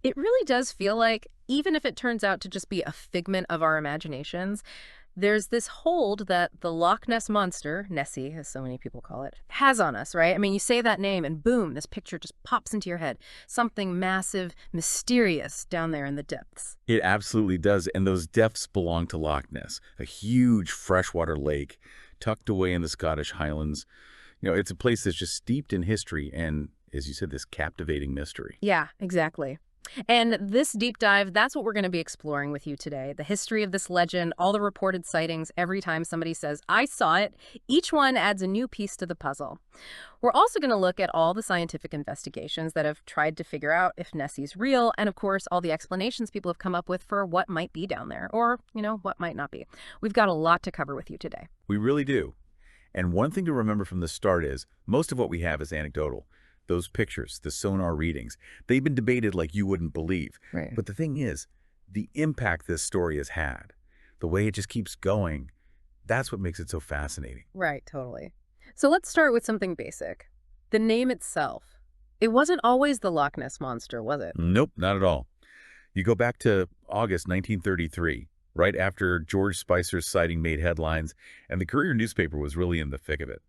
It really does feel like, even if it turns out to just be a figment of our imaginations, there's this hold that the Loch Ness Monster, Nessie, as so many people call it, has on us, right? I mean, you say that name and boom, this picture just pops into your head. Something massive, mysterious down there in the depths. It absolutely does, and those depths belong to Loch Ness, a huge freshwater lake tucked away in the Scottish Highlands. It's a place that's just steeped in history and, as you said, this captivating mystery. Yeah, exactly. And this deep dive, that's what we're going to be exploring with you today. The history of this legend, all the reported sightings, every time somebody says, I saw it, each one adds a new piece to the puzzle. We're also going to look at all the scientific investigations that have tried to figure out if Nessie's real, and of course, all the explanations people have come up with for what might be down there, or, what might not be. We've got a lot to cover with you today. We really do. And one thing to remember from the start is most of what we have is anecdotal. Those pictures, the sonar readings, they've been debated like you wouldn't believe. Right. But the thing is, the impact this story has had, the way it just keeps going, that's what makes it so fascinating. Right, totally. So let's start with something basic. The name itself. It wasn't always the Loch Ness Monster, was it? Nope, not at all. You go back to August 1933, right after George Spicer's sighting made headlines, and the Courier newspaper was really in the thick of it.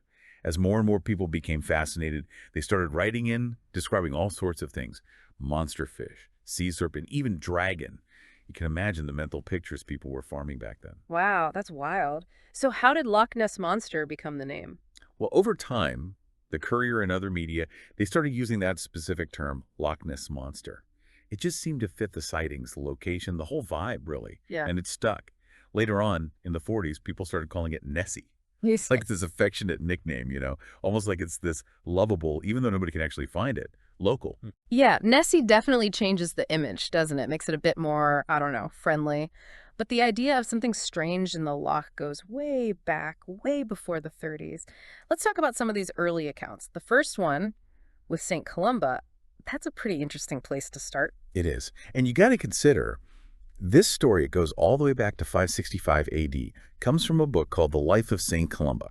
As more and more people became fascinated, they started writing in, describing all sorts of things. Monster fish, sea serpent, even dragon. You can imagine the mental pictures people were forming back then. Wow, that's wild. So how did Loch Ness Monster become the name? Well, over time, the Courier and other media, they started using that specific term, Loch Ness Monster. It just seemed to fit the sightings, the location, the whole vibe, really. Yeah. And it stuck. Later on, in the 40s, people started calling it Nessie. You It's like this affectionate nickname, almost like it's this lovable, even though nobody can actually find it, local. Yeah, Nessie definitely changes the image, doesn't it? Makes it a bit more, I don't know, friendly. But the idea of something strange in the loch goes way back, way before the 30s. Let's talk about some of these early accounts. The first one with St. Columba, that's a pretty interesting place to start. It is. And you got to consider, this story, it goes all the way back to 565 AD, comes from a book called The Life of St. Columba.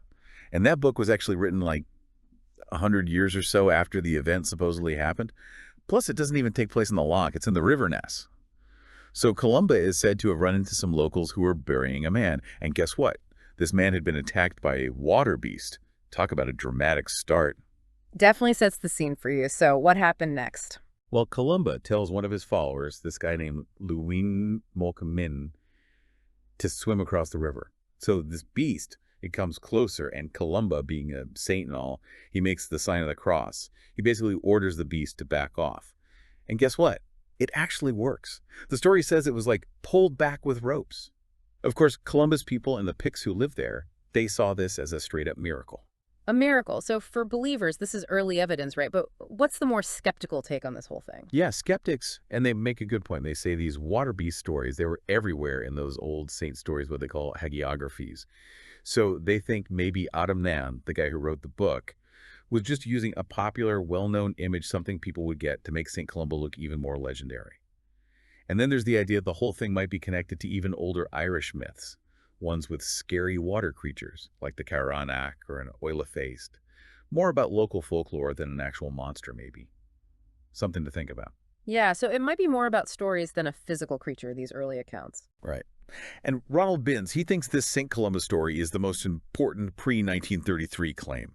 And that book was actually written like 100 years or so after the event supposedly happened. Plus, it doesn't even take place in the loch. It's in the River Ness. So Columba is said to have run into some locals who were burying a man. And guess what? This man had been attacked by a water beast. Talk about a dramatic start. Definitely sets the scene for you. So what happened next? Well, Columba tells one of his followers, this guy named Luwin Molkamin, to swim across the river. So this beast, it comes closer, and Columba, being a saint and all, he makes the sign of the cross. He basically orders the beast to back off. And guess what? It actually works. The story says it was like pulled back with ropes. Of course, Columba's people and the Picts who lived there, they saw this as a straight-up miracle. A miracle. So for believers, this is early evidence, right? But what's the more skeptical take on this whole thing? Yeah, skeptics, and they make a good point. They say these water beast stories, they were everywhere in those old saint stories, what they call hagiographies. So they think maybe Adam Nan, the guy who wrote the book, was just using a popular, well-known image, something people would get to make St. Columba look even more legendary. And then there's the idea the whole thing might be connected to even older Irish myths, ones with scary water creatures, like the Caranach or an Oila-faced. More about local folklore than an actual monster, maybe. Something to think about. Yeah, so it might be more about stories than a physical creature, these early accounts. Right. And Ronald Binns, he thinks this St. Columba story is the most important pre-1933 claim.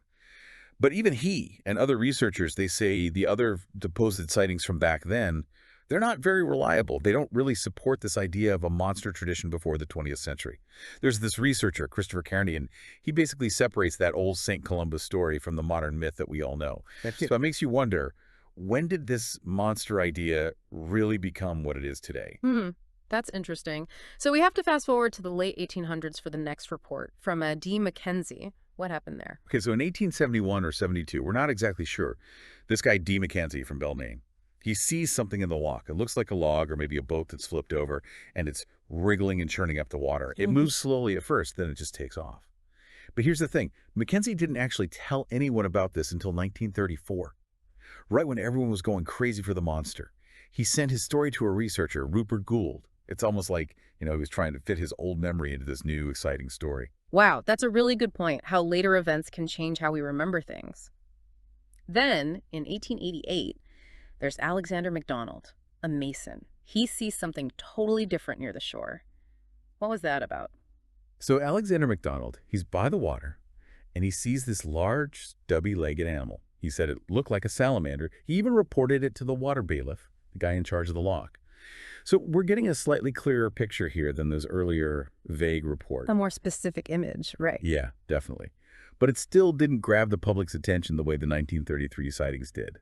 But even he and other researchers, they say the other supposed sightings from back then, they're not very reliable. They don't really support this idea of a monster tradition before the 20th century. There's this researcher, Christopher Kearney, and he basically separates that old St. Columba story from the modern myth that we all know. So it makes you wonder, when did this monster idea really become what it is today? That's interesting. So we have to fast forward to the late 1800s for the next report from D. Mackenzie. What happened there? Okay, so in 1871 or 72, we're not exactly sure, this guy D. Mackenzie from Belmaine, he sees something in the loch. It looks like a log or maybe a boat that's flipped over, and it's wriggling and churning up the water. It moves slowly at first, then it just takes off. But here's the thing. Mackenzie didn't actually tell anyone about this until 1934, right when everyone was going crazy for the monster. He sent his story to a researcher, Rupert Gould. It's almost like, he was trying to fit his old memory into this new, exciting story. Wow, that's a really good point, how later events can change how we remember things. Then, in 1888, there's Alexander MacDonald, a mason. He sees something totally different near the shore. What was that about? So Alexander MacDonald, he's by the water, and he sees this large, stubby-legged animal. He said it looked like a salamander. He even reported it to the water bailiff, the guy in charge of the lock. So we're getting a slightly clearer picture here than those earlier vague reports. A more specific image, right? Yeah, definitely. But it still didn't grab the public's attention the way the 1933 sightings did.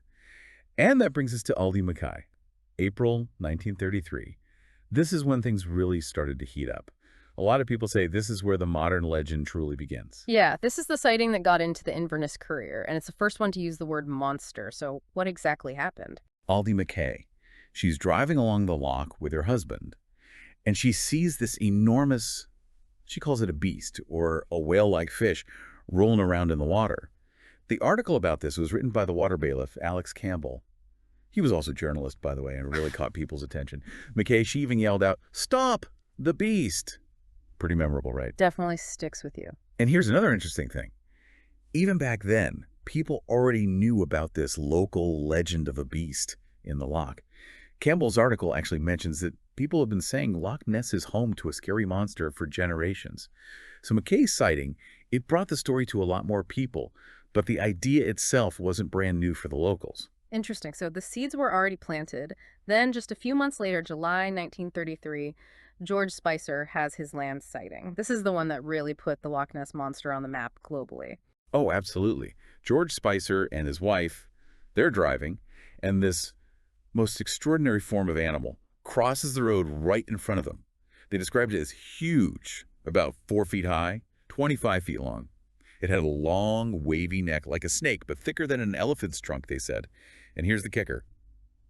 And that brings us to Aldi Mackay, April 1933. This is when things really started to heat up. A lot of people say this is where the modern legend truly begins. Yeah, this is the sighting that got into the Inverness Courier, and it's the first one to use the word monster. So what exactly happened? Aldi Mackay, she's driving along the loch with her husband, and she sees this enormous, she calls it a beast, or a whale-like fish, rolling around in the water. The article about this was written by the water bailiff, Alex Campbell. He was also a journalist, by the way, and really caught people's attention. Mackay, she even yelled out, "Stop the beast!" Pretty memorable, right? Definitely sticks with you. And here's another interesting thing. Even back then, people already knew about this local legend of a beast in the loch. Campbell's article actually mentions that people have been saying Loch Ness is home to a scary monster for generations. So Mackay's sighting, it brought the story to a lot more people, but the idea itself wasn't brand new for the locals. Interesting. So the seeds were already planted. Then just a few months later, July 1933, George Spicer has his land sighting. This is the one that really put the Loch Ness Monster on the map globally. Oh, absolutely. George Spicer and his wife, they're driving, and this most extraordinary form of animal crosses the road right in front of them. They described it as huge, about 4 feet high, 25 feet long. It had a long, wavy neck like a snake, but thicker than an elephant's trunk, they said. And here's the kicker.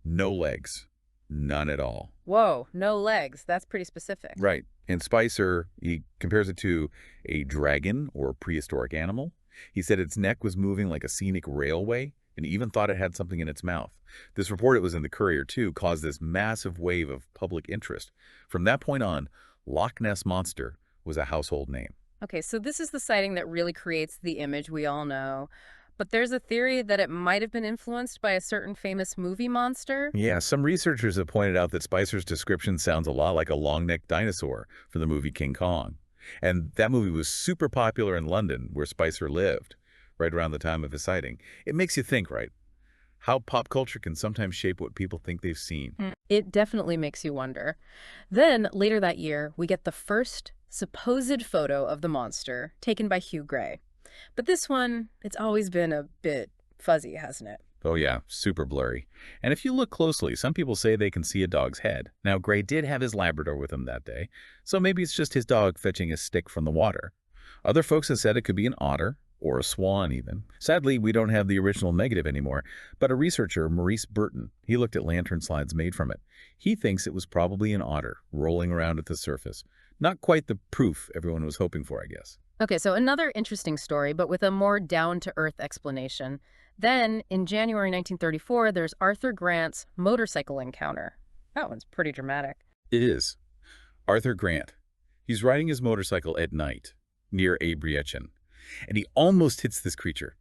No legs. None at all. Whoa, no legs. That's pretty specific. Right. And Spicer, he compares it to a dragon or prehistoric animal. He said its neck was moving like a scenic railway, and he even thought it had something in its mouth. This report, it was in the Courier too, caused this massive wave of public interest. From that point on, Loch Ness Monster was a household name. Okay, so this is the sighting that really creates the image we all know. But there's a theory that it might have been influenced by a certain famous movie monster. Yeah, some researchers have pointed out that Spicer's description sounds a lot like a long-necked dinosaur from the movie King Kong. And that movie was super popular in London, where Spicer lived, right around the time of his sighting. It makes you think, right? How pop culture can sometimes shape what people think they've seen. It definitely makes you wonder. Then, later that year, we get the first supposed photo of the monster taken by Hugh Gray. But this one, it's always been a bit fuzzy, hasn't it? Oh yeah, super blurry. And if you look closely, some people say they can see a dog's head. Now, Gray did have his Labrador with him that day, so maybe it's just his dog fetching a stick from the water. Other folks have said it could be an otter, or a swan even. Sadly, we don't have the original negative anymore, but a researcher, Maurice Burton, he looked at lantern slides made from it. He thinks it was probably an otter rolling around at the surface. Not quite the proof everyone was hoping for, I guess. Okay, so another interesting story, but with a more down-to-earth explanation. Then, in January 1934, there's Arthur Grant's motorcycle encounter. That one's pretty dramatic. It is. Arthur Grant. He's riding his motorcycle at night near Abrietchen, and he almost hits this creature.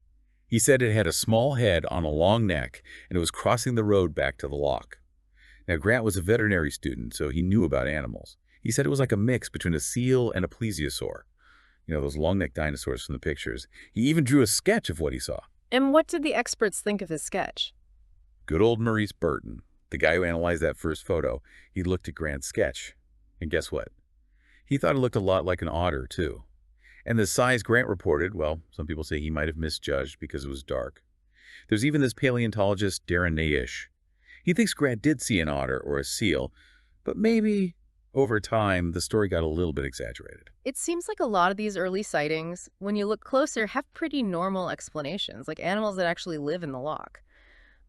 He said it had a small head on a long neck, and it was crossing the road back to the loch. Now, Grant was a veterinary student, so he knew about animals. He said it was like a mix between a seal and a plesiosaur. You know, those long-necked dinosaurs from the pictures. He even drew a sketch of what he saw. And what did the experts think of his sketch? Good old Maurice Burton, the guy who analyzed that first photo, he looked at Grant's sketch. And guess what? He thought it looked a lot like an otter, too. And the size Grant reported, well, some people say he might have misjudged because it was dark. There's even this paleontologist, Darren Naish. He thinks Grant did see an otter or a seal, but maybe over time, the story got a little bit exaggerated. It seems like a lot of these early sightings, when you look closer, have pretty normal explanations, like animals that actually live in the loch.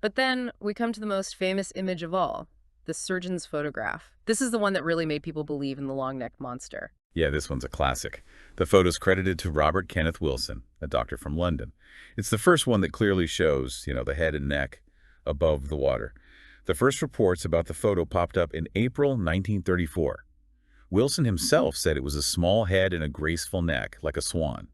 But then we come to the most famous image of all, the surgeon's photograph. This is the one that really made people believe in the long-necked monster. Yeah, this one's a classic. The photo's credited to Robert Kenneth Wilson, a doctor from London. It's the first one that clearly shows, the head and neck above the water. The first reports about the photo popped up in April 1934. Wilson himself said it was a small head and a graceful neck, like a swan.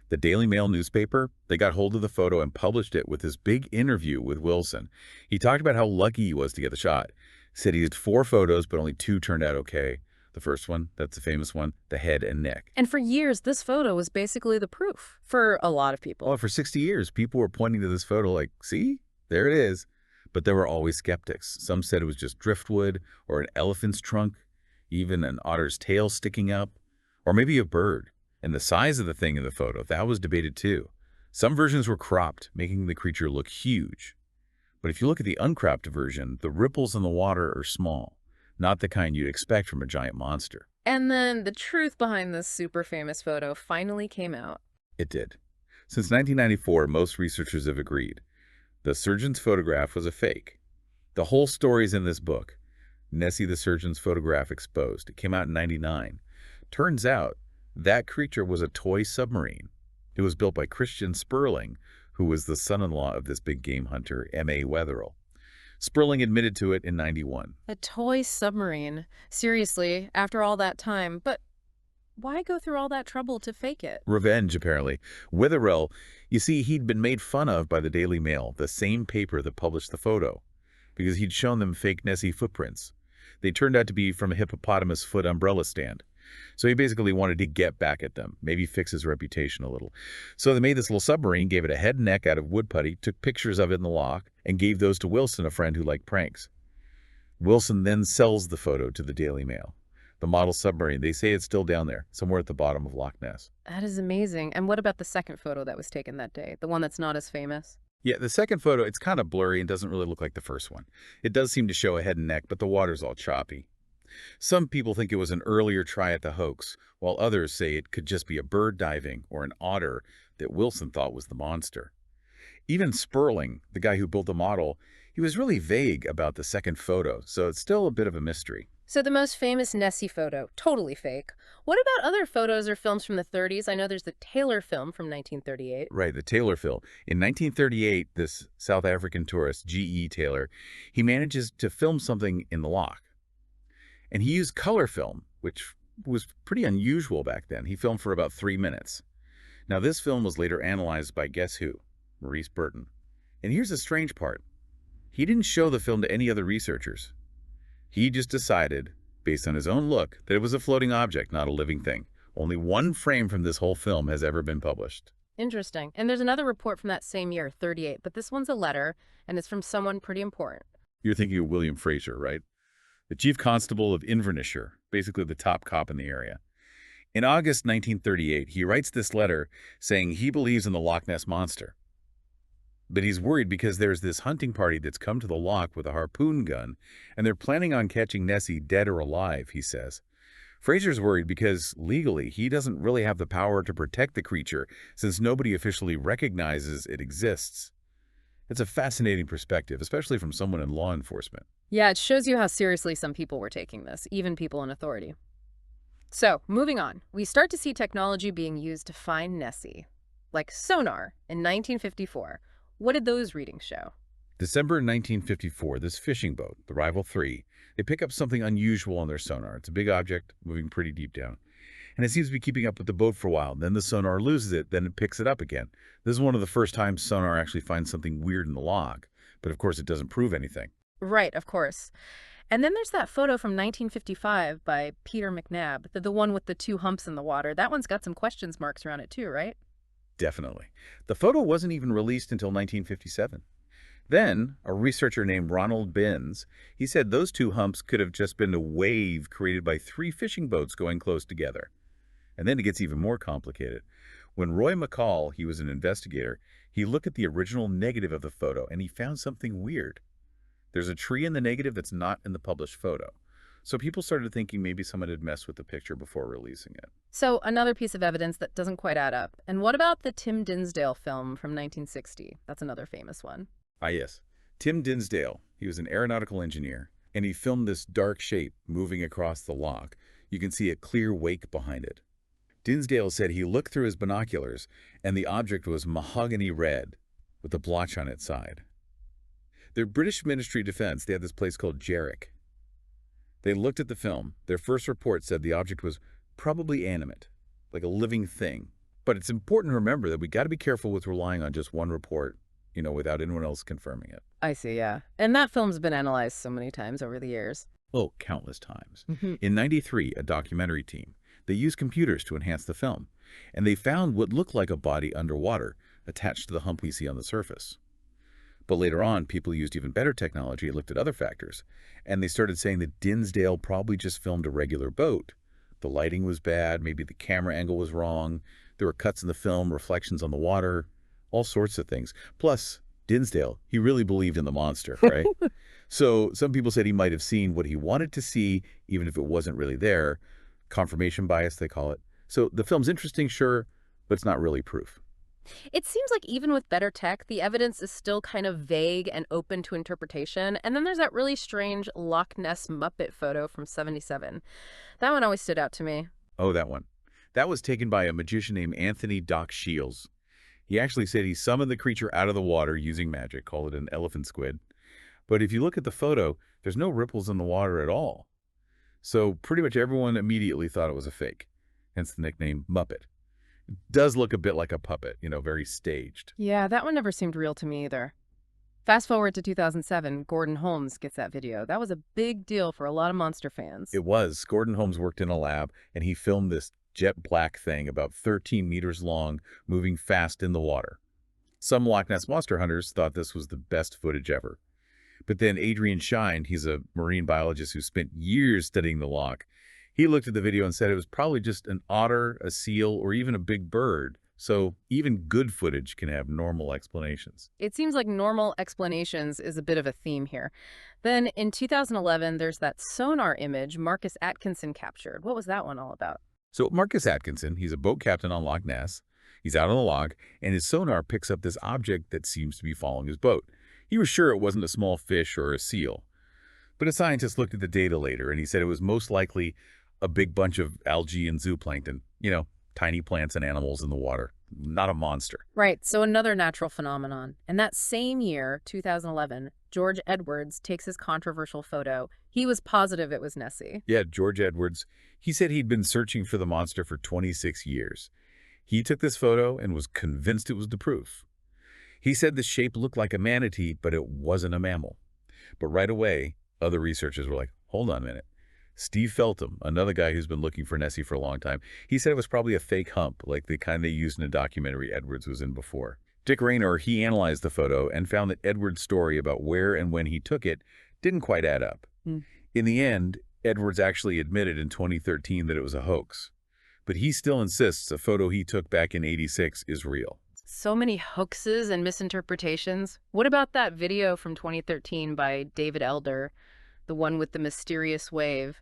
The Daily Mail newspaper, they got hold of the photo and published it with this big interview with Wilson. He talked about how lucky he was to get the shot. Said he did 4 photos, but only 2 turned out okay. The first one, that's the famous one, the head and neck. And for years, this photo was basically the proof for a lot of Well, people. for 60 years, people were pointing to this photo like, see, there it is. But there were always skeptics. Some said it was just driftwood or an elephant's trunk, even an otter's tail sticking up, or maybe a bird. And the size of the thing in the photo, that was debated too. Some versions were cropped, making the creature look huge. But if you look at the uncropped version, the ripples in the water are small, not the kind you'd expect from a giant monster. And then the truth behind this super famous photo finally came out. It did. Since 1994, most researchers have agreed. The surgeon's photograph was a fake. The whole story's in this book, Nessie the Surgeon's Photograph Exposed. It came out in '99. Turns out, that creature was a toy submarine. It was built by Christian Sperling, who was the son-in-law of this big game hunter, M.A. Wetherill. Sperling admitted to it in '91. A toy submarine. Seriously, after all that time. But why go through all that trouble to fake it? Revenge, apparently. Wetherill, you see, he'd been made fun of by the Daily Mail, the same paper that published the photo, because he'd shown them fake Nessie footprints. They turned out to be from a hippopotamus foot umbrella stand. So he basically wanted to get back at them, maybe fix his reputation a little. So they made this little submarine, gave it a head and neck out of wood putty, took pictures of it in the loch, and gave those to Wilson, a friend who liked pranks. Wilson then sells the photo to the Daily Mail. The model submarine, they say it's still down there, somewhere at the bottom of Loch Ness. That is amazing. And what about the second photo that was taken that day? The one that's not as famous? Yeah, the second photo, it's kind of blurry and doesn't really look like the first one. It does seem to show a head and neck, but the water's all choppy. Some people think it was an earlier try at the hoax, while others say it could just be a bird diving or an otter that Wilson thought was the monster. Even Sperling, the guy who built the model, he was really vague about the second photo, so it's still a bit of a mystery. So the most famous Nessie photo, totally fake. What about other photos or films from the 30s? I know there's the Taylor film from 1938. Right, the Taylor film. In 1938, this South African tourist, G.E. Taylor, he manages to film something in the loch. And he used color film, which was pretty unusual back then. He filmed for about 3 minutes. Now, this film was later analyzed by guess who? Maurice Burton. And here's the strange part. He didn't show the film to any other researchers. He just decided, based on his own look, that it was a floating object, not a living thing. Only one frame from this whole film has ever been published. Interesting. And there's another report from that same year, 38, but this one's a letter, and it's from someone pretty important. You're thinking of William Fraser, right? The chief constable of Inverness-shire, basically the top cop in the area. In August 1938, he writes this letter saying he believes in the Loch Ness Monster. But he's worried because there's this hunting party that's come to the loch with a harpoon gun, and they're planning on catching Nessie dead or alive, he says. Fraser's worried because, legally, he doesn't really have the power to protect the creature since nobody officially recognizes it exists. It's a fascinating perspective, especially from someone in law enforcement. Yeah, it shows you how seriously some people were taking this, even people in authority. So, moving on, we start to see technology being used to find Nessie, like sonar in 1954. What did those readings show? December 1954, this fishing boat, the Rival 3, they pick up something unusual on their sonar. It's a big object moving pretty deep down. And it seems to be keeping up with the boat for a while. Then the sonar loses it, then it picks it up again. This is one of the first times sonar actually finds something weird in the log. But of course, it doesn't prove anything. Right, of course. And then there's that photo from 1955 by Peter McNabb, the one with the 2 humps in the water. That one's got some questions marks around it too, right? Definitely. The photo wasn't even released until 1957. Then, a researcher named Ronald Binns, he said those 2 humps could have just been a wave created by 3 fishing boats going close together. And then it gets even more complicated. When Roy McCall, he was an investigator, he looked at the original negative of the photo and he found something weird. There's a tree in the negative that's not in the published photo. So people started thinking maybe someone had messed with the picture before releasing it. So another piece of evidence that doesn't quite add up. And what about the Tim Dinsdale film from 1960? That's another famous one. Ah, yes. Tim Dinsdale, he was an aeronautical engineer, and he filmed this dark shape moving across the loch. You can see a clear wake behind it. Dinsdale said he looked through his binoculars, and the object was mahogany red with a blotch on its side. The British Ministry of Defense, they had this place called Jarrick. They looked at the film. Their first report said the object was probably animate, like a living thing. But it's important to remember that we got to be careful with relying on just one report. without anyone else confirming it. I see, yeah. And that film's been analyzed so many times over the years. Oh, countless times. Hmm. In '93, a documentary team, they used computers to enhance the film, and they found what looked like a body underwater attached to the hump we see on the surface. But later on, people used even better technology and looked at other factors, and they started saying that Dinsdale probably just filmed a regular boat. The lighting was bad, maybe the camera angle was wrong, there were cuts in the film, reflections on the water, all sorts of things. Plus, Dinsdale, he really believed in the monster, right? So some people said he might have seen what he wanted to see, even if it wasn't really there. Confirmation bias, they call it. So the film's interesting, sure, but it's not really proof. It seems like even with better tech, the evidence is still kind of vague and open to interpretation. And then there's that really strange Loch Ness Muppet photo from '77. That one always stood out to me. Oh, that one. That was taken by a magician named Anthony Doc Shields. He actually said he summoned the creature out of the water using magic, call it an elephant squid. But if you look at the photo, there's no ripples in the water at all. So pretty much everyone immediately thought it was a fake, hence the nickname Muppet. Does look a bit like a puppet, very staged. Yeah, that one never seemed real to me either. Fast forward to 2007, Gordon Holmes gets that video. That was a big deal for a lot of monster fans. It was. Gordon Holmes worked in a lab, and he filmed this jet black thing about 13 meters long, moving fast in the water. Some Loch Ness monster hunters thought this was the best footage ever. But then Adrian Shine, he's a marine biologist who spent years studying the loch, he looked at the video and said it was probably just an otter, a seal, or even a big bird. So even good footage can have normal explanations. It seems like normal explanations is a bit of a theme here. Then in 2011, there's that sonar image Marcus Atkinson captured. What was that one all about? So Marcus Atkinson, he's a boat captain on Loch Ness. He's out on the loch, and his sonar picks up this object that seems to be following his boat. He was sure it wasn't a small fish or a seal. But a scientist looked at the data later, and he said it was most likely a big bunch of algae and zooplankton, tiny plants and animals in the water, not a monster. Right, so another natural phenomenon. And that same year, 2011, George Edwards takes his controversial photo. He was positive it was Nessie. Yeah, George Edwards, he said he'd been searching for the monster for 26 years. He took this photo and was convinced it was the proof. He said the shape looked like a manatee, but it wasn't a mammal. But right away, other researchers were like, hold on a minute. Steve Feltham, another guy who's been looking for Nessie for a long time, he said it was probably a fake hump, like the kind they used in a documentary Edwards was in before. Dick Raynor, he analyzed the photo and found that Edwards' story about where and when he took it didn't quite add up. Mm. In the end, Edwards actually admitted in 2013 that it was a hoax. But he still insists a photo he took back in '86 is real. So many hoaxes and misinterpretations. What about that video from 2013 by David Elder, the one with the mysterious wave?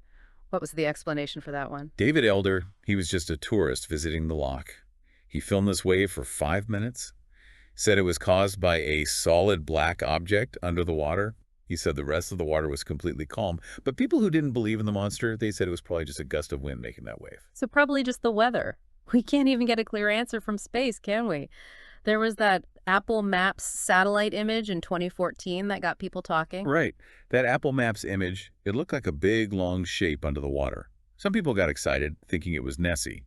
What was the explanation for that one? David Elder, he was just a tourist visiting the loch. He filmed this wave for 5 minutes, said it was caused by a solid black object under the water. He said the rest of the water was completely calm, but people who didn't believe in the monster, they said it was probably just a gust of wind making that wave. So probably just the weather. We can't even get a clear answer from space, can we? There was that Apple Maps satellite image in 2014 that got people talking. Right. That Apple Maps image, it looked like a big, long shape under the water. Some people got excited, thinking it was Nessie.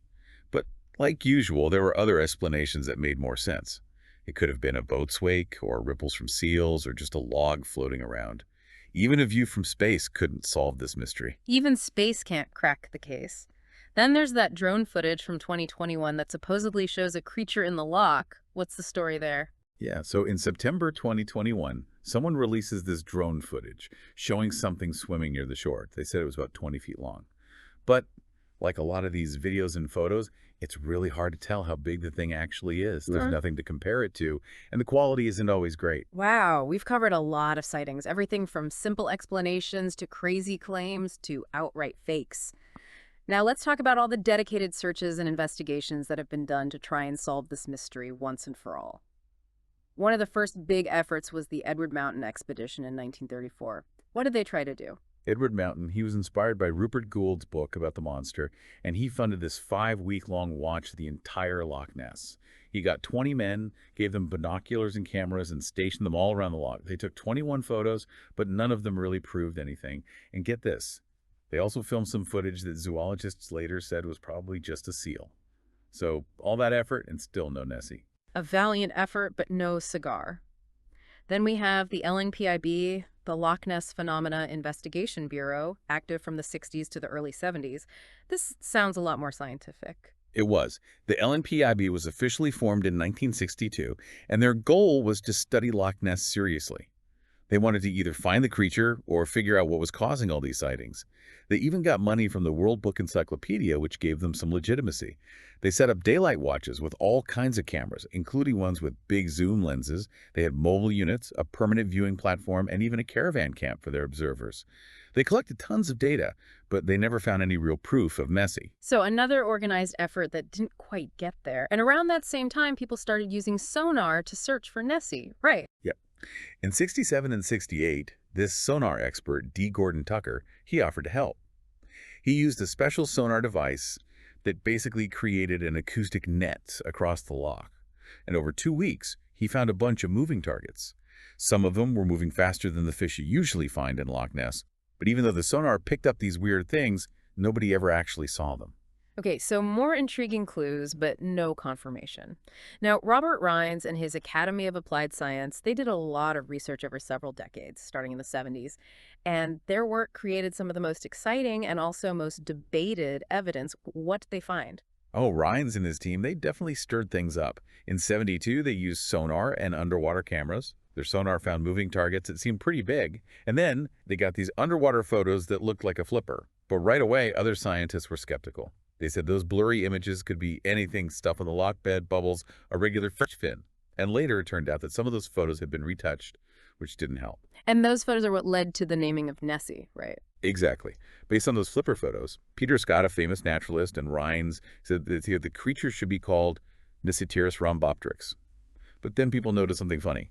But like usual, there were other explanations that made more sense. It could have been a boat's wake, or ripples from seals, or just a log floating around. Even a view from space couldn't solve this mystery. Even space can't crack the case. Then there's that drone footage from 2021 that supposedly shows a creature in the loch. What's the story there? Yeah, so in September 2021, someone releases this drone footage showing something swimming near the shore. They said it was about 20 feet long. But like a lot of these videos and photos, it's really hard to tell how big the thing actually is. There's nothing to compare it to, and the quality isn't always great. Wow, we've covered a lot of sightings, everything from simple explanations to crazy claims to outright fakes. Now let's talk about all the dedicated searches and investigations that have been done to try and solve this mystery once and for all. One of the first big efforts was the Edward Mountain expedition in 1934. What did they try to do? Edward Mountain, he was inspired by Rupert Gould's book about the monster, and he funded this 5-week-long watch of the entire Loch Ness. He got 20 men, gave them binoculars and cameras, and stationed them all around the loch. They took 21 photos, but none of them really proved anything. And get this, they also filmed some footage that zoologists later said was probably just a seal. So all that effort and still no Nessie. A valiant effort, but no cigar. Then we have the LNPIB, the Loch Ness Phenomena Investigation Bureau, active from the 60s to the early 70s. This sounds a lot more scientific. It was. The LNPIB was officially formed in 1962, and their goal was to study Loch Ness seriously. They wanted to either find the creature or figure out what was causing all these sightings. They even got money from the World Book Encyclopedia, which gave them some legitimacy. They set up daylight watches with all kinds of cameras, including ones with big zoom lenses. They had mobile units, a permanent viewing platform, and even a caravan camp for their observers. They collected tons of data, but they never found any real proof of Nessie. So another organized effort that didn't quite get there. And around that same time, people started using sonar to search for Nessie, right? Yep. In 67 and 68, this sonar expert, D. Gordon Tucker, he offered to help. He used a special sonar device that basically created an acoustic net across the loch. And over 2 weeks, he found a bunch of moving targets. Some of them were moving faster than the fish you usually find in Loch Ness. But even though the sonar picked up these weird things, nobody ever actually saw them. Okay, so more intriguing clues, but no confirmation. Now, Robert Rines and his Academy of Applied Science, they did a lot of research over several decades, starting in the 70s, and their work created some of the most exciting and also most debated evidence. What did they find? Oh, Rines and his team, they definitely stirred things up. In 72, they used sonar and underwater cameras. Their sonar found moving targets that seemed pretty big. And then they got these underwater photos that looked like a flipper. But right away, other scientists were skeptical. They said those blurry images could be anything, stuff on the loch bed, bubbles, a regular fish fin. And later it turned out that some of those photos had been retouched, which didn't help. And those photos are what led to the naming of Nessie, right? Exactly. Based on those flipper photos, Peter Scott, a famous naturalist, and Rines said that the creature should be called Nessiterus rhombopteryx. But then people noticed something funny.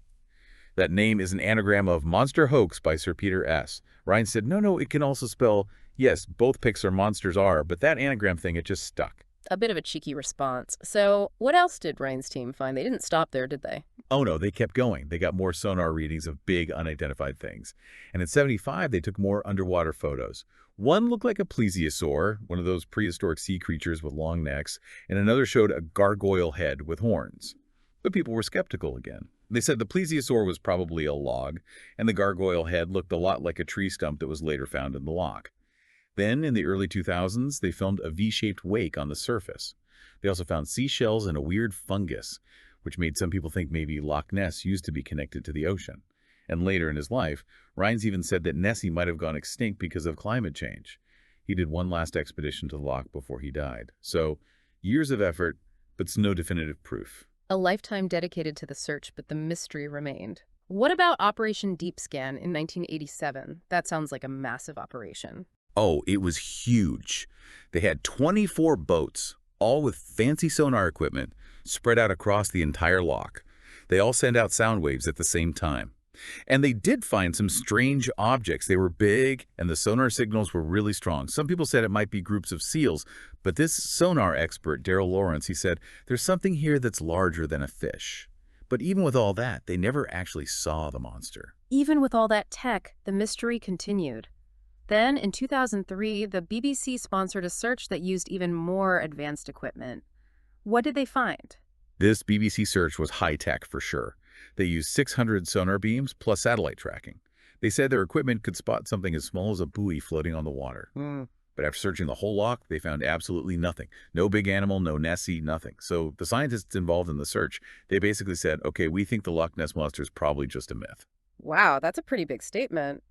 That name is an anagram of monster hoax by Sir Peter S. Rines said, no, it can also spell, yes, both Pixar monsters are, but that anagram thing, it just stuck. A bit of a cheeky response. So what else did Rines' team find? They didn't stop there, did they? Oh no, they kept going. They got more sonar readings of big unidentified things. And in 75, they took more underwater photos. One looked like a plesiosaur, one of those prehistoric sea creatures with long necks, and another showed a gargoyle head with horns. But people were skeptical again. They said the plesiosaur was probably a log, and the gargoyle head looked a lot like a tree stump that was later found in the loch. Then, in the early 2000s, they filmed a V-shaped wake on the surface. They also found seashells and a weird fungus, which made some people think maybe Loch Ness used to be connected to the ocean. And later in his life, Rines even said that Nessie might have gone extinct because of climate change. He did one last expedition to the loch before he died. So, years of effort, but no definitive proof. A lifetime dedicated to the search, but the mystery remained. What about Operation Deep Scan in 1987? That sounds like a massive operation. Oh, it was huge. They had 24 boats, all with fancy sonar equipment, spread out across the entire loch. They all sent out sound waves at the same time. And they did find some strange objects. They were big, and the sonar signals were really strong. Some people said it might be groups of seals, but this sonar expert, Daryl Lawrence, he said, there's something here that's larger than a fish. But even with all that, they never actually saw the monster. Even with all that tech, the mystery continued. Then, in 2003, the BBC sponsored a search that used even more advanced equipment. What did they find? This BBC search was high-tech for sure. They used 600 sonar beams plus satellite tracking. They said their equipment could spot something as small as a buoy floating on the water. But after searching the whole loch, they found absolutely nothing. No big animal, no Nessie, nothing. So the scientists involved in the search, they basically said, okay, we think the Loch Ness Monster is probably just a myth. Wow, that's a pretty big statement.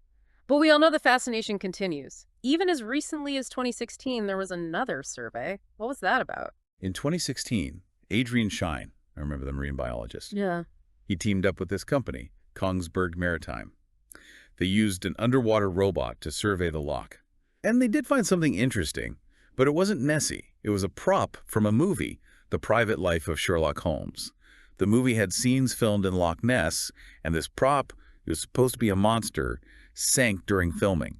But we all know the fascination continues. Even as recently as 2016, there was another survey. What was that about? In 2016, Adrian Shine, I remember the marine biologist, Yeah. he teamed up with this company, Kongsberg Maritime. They used an underwater robot to survey the loch. And they did find something interesting, but it wasn't Nessie. It was a prop from a movie, The Private Life of Sherlock Holmes. The movie had scenes filmed in Loch Ness, and this prop, it was supposed to be a monster, sank during filming.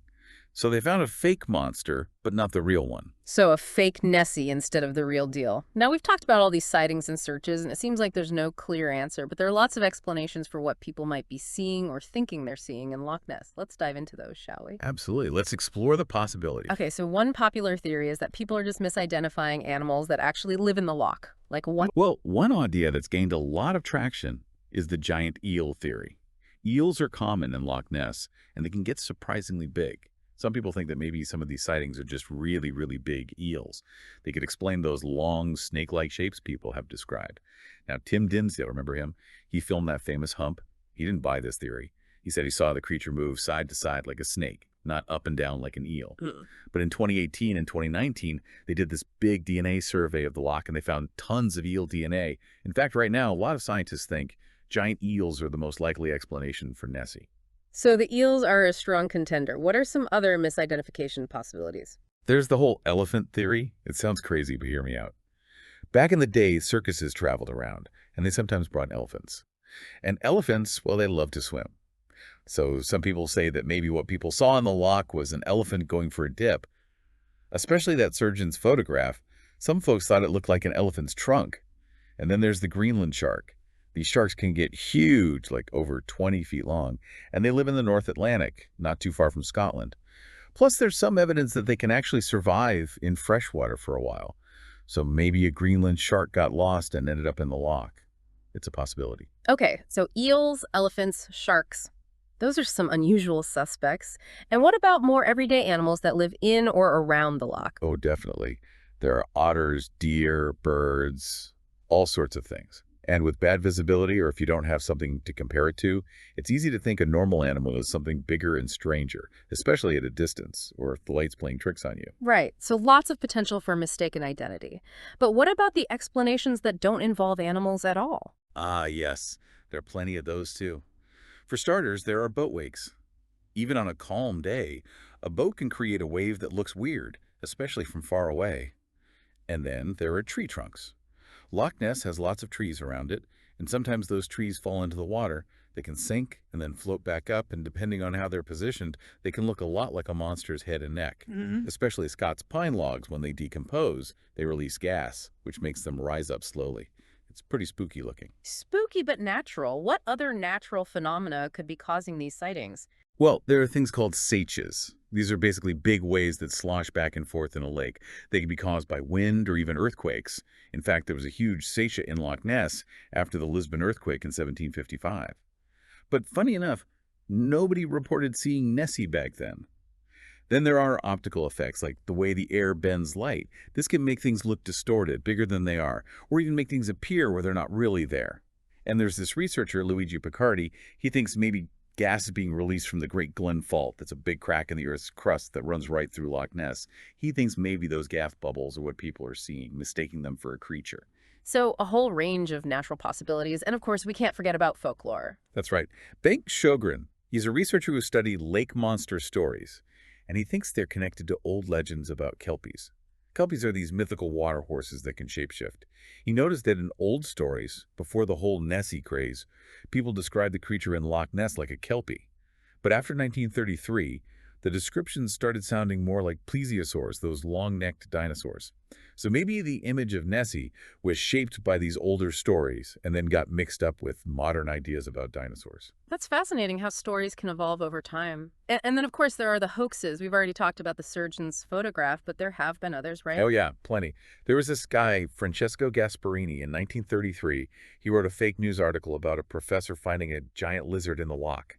So they found a fake monster, but not the real one. So a fake Nessie instead of the real deal. Now, we've talked about all these sightings and searches, and it seems like there's no clear answer, but there are lots of explanations for what people might be seeing or thinking they're seeing in Loch Ness. Let's dive into those, shall we? Absolutely. Let's explore the possibilities. Okay, so one popular theory is that people are just misidentifying animals that actually live in the loch. Like what? Well, one idea that's gained a lot of traction is the giant eel theory. Eels are common in Loch Ness, and they can get surprisingly big. Some people think that maybe some of these sightings are just really, really big eels. They could explain those long, snake-like shapes people have described. Now, Tim Dinsdale, remember him? He filmed that famous hump. He didn't buy this theory. He said he saw the creature move side to side like a snake, not up and down like an eel. Mm. But in 2018 and 2019, they did this big DNA survey of the loch, and they found tons of eel DNA. In fact, right now, a lot of scientists think giant eels are the most likely explanation for Nessie. So the eels are a strong contender. What are some other misidentification possibilities? There's the whole elephant theory. It sounds crazy, but hear me out. Back in the day, circuses traveled around, and they sometimes brought elephants. And elephants, well, they love to swim. So some people say that maybe what people saw in the loch was an elephant going for a dip. Especially that surgeon's photograph, some folks thought it looked like an elephant's trunk. And then there's the Greenland shark. These sharks can get huge, like over 20 feet long, and they live in the North Atlantic, not too far from Scotland. Plus, there's some evidence that they can actually survive in freshwater for a while. So maybe a Greenland shark got lost and ended up in the loch. It's a possibility. Okay, so eels, elephants, sharks. Those are some unusual suspects. And what about more everyday animals that live in or around the loch? Oh, definitely. There are otters, deer, birds, all sorts of things. And with bad visibility, or if you don't have something to compare it to, it's easy to think a normal animal is something bigger and stranger, especially at a distance, or if the light's playing tricks on you. Right, so lots of potential for mistaken identity. But what about the explanations that don't involve animals at all? Ah, yes. There are plenty of those, too. For starters, there are boat wakes. Even on a calm day, a boat can create a wave that looks weird, especially from far away. And then there are tree trunks. Loch Ness has lots of trees around it, and sometimes those trees fall into the water. They can sink and then float back up, and depending on how they're positioned, they can look a lot like a monster's head and neck. Especially Scots pine logs, when they decompose, they release gas, which makes them rise up slowly. It's pretty spooky looking. Spooky but natural. What other natural phenomena could be causing these sightings? Well, there are things called seiches. These are basically big waves that slosh back and forth in a lake. They can be caused by wind or even earthquakes. In fact, there was a huge seiche in Loch Ness after the Lisbon earthquake in 1755. But funny enough, nobody reported seeing Nessie back then. Then there are optical effects, like the way the air bends light. This can make things look distorted, bigger than they are, or even make things appear where they're not really there. And there's this researcher, Luigi Picardi. He thinks maybe gas is being released from the Great Glen Fault. That's a big crack in the Earth's crust that runs right through Loch Ness. He thinks maybe those gas bubbles are what people are seeing, mistaking them for a creature. So a whole range of natural possibilities. And of course, we can't forget about folklore. That's right. Bengt Sjogren, he's a researcher who studied lake monster stories, and he thinks they're connected to old legends about kelpies. Kelpies are these mythical water horses that can shapeshift. He noticed that in old stories, before the whole Nessie craze, people described the creature in Loch Ness like a kelpie. But after 1933, the descriptions started sounding more like plesiosaurs, those long-necked dinosaurs. So maybe the image of Nessie was shaped by these older stories and then got mixed up with modern ideas about dinosaurs. That's fascinating how stories can evolve over time. And then, of course, there are the hoaxes. We've already talked about the surgeon's photograph, but there have been others, right? Oh yeah, plenty. There was this guy, Francesco Gasparini, in 1933. He wrote a fake news article about a professor finding a giant lizard in the loch.